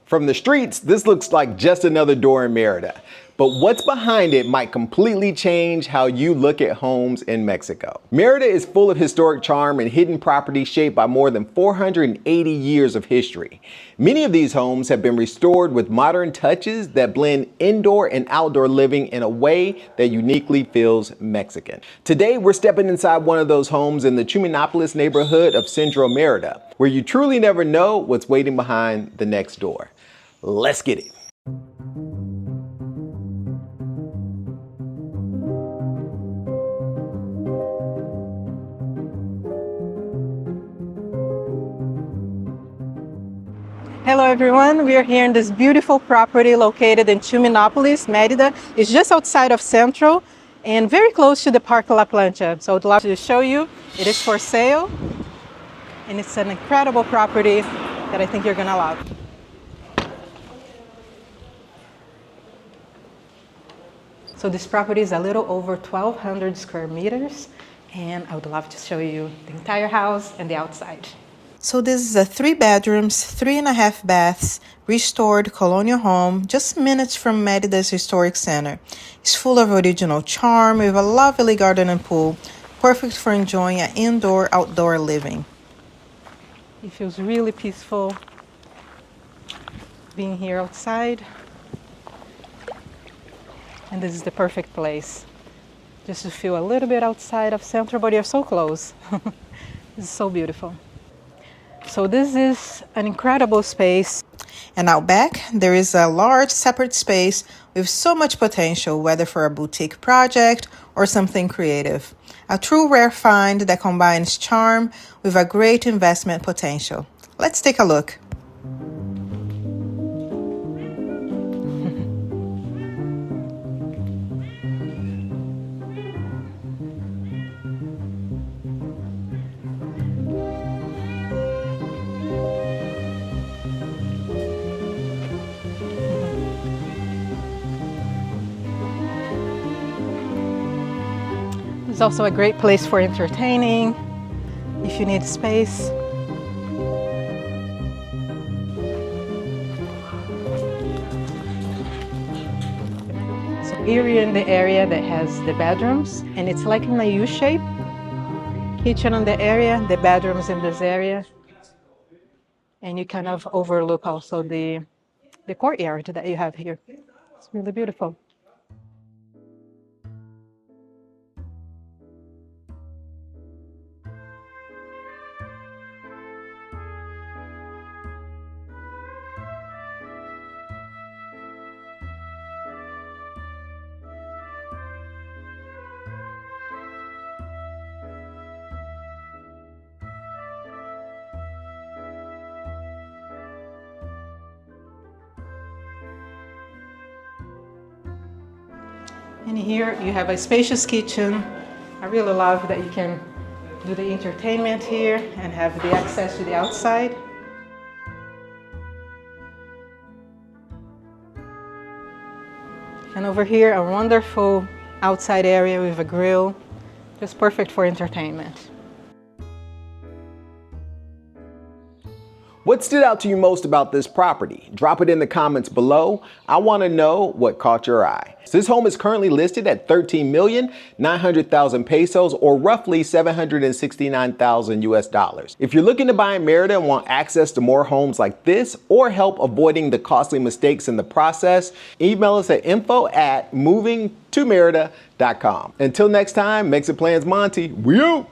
From the streets, this looks like just another door in Merida. But what's behind it might completely change how you look at homes in Mexico. Merida is full of historic charm and hidden property shaped by more than 480 years of history. Many of these homes have been restored with modern touches that blend indoor and outdoor living in a way that uniquely feels Mexican. Today, we're stepping inside one of those homes in the Chuminopolis neighborhood of Central Merida, where you truly never know what's waiting behind the next door. Let's get it. Hello everyone, we are here in this beautiful property located in Chuminopolis, Mérida. It's just outside of Central and very close to the Parque La Plancha. So I'd love to show you. It is for sale and it's an incredible property that I think you're gonna love. So this property is a little over 1,200 square meters and I would love to show you the entire house and the outside. So this is a 3 bedrooms, 3.5 baths, restored colonial home, just minutes from Mérida's historic center. It's full of original charm with a lovely garden and pool, perfect for enjoying an indoor-outdoor living. It feels really peaceful being here outside. And this is the perfect place just to feel a little bit outside of Central, but you're so close. This is so beautiful. So this is an incredible space. And out back, there is a large separate space with so much potential, whether for a boutique project or something creative. A true rare find that combines charm with a great investment potential. Let's take a look. It's also a great place for entertaining if you need space. So here we're in the area that has the bedrooms and it's like in a U shape. Kitchen in the area, the bedrooms in this area. And you kind of overlook also the courtyard that you have here. It's really beautiful. And here you have a spacious kitchen. I really love that you can do the entertainment here and have the access to the outside. And over here, a wonderful outside area with a grill, just perfect for entertainment. What stood out to you most about this property? Drop it in the comments below. I want to know what caught your eye. This home is currently listed at 13,900,000 pesos or roughly 769,000 US dollars. If you're looking to buy in Merida and want access to more homes like this or help avoiding the costly mistakes in the process, email us at info@movingtomerida.com. Until next time, MexitPlans Monty, we out!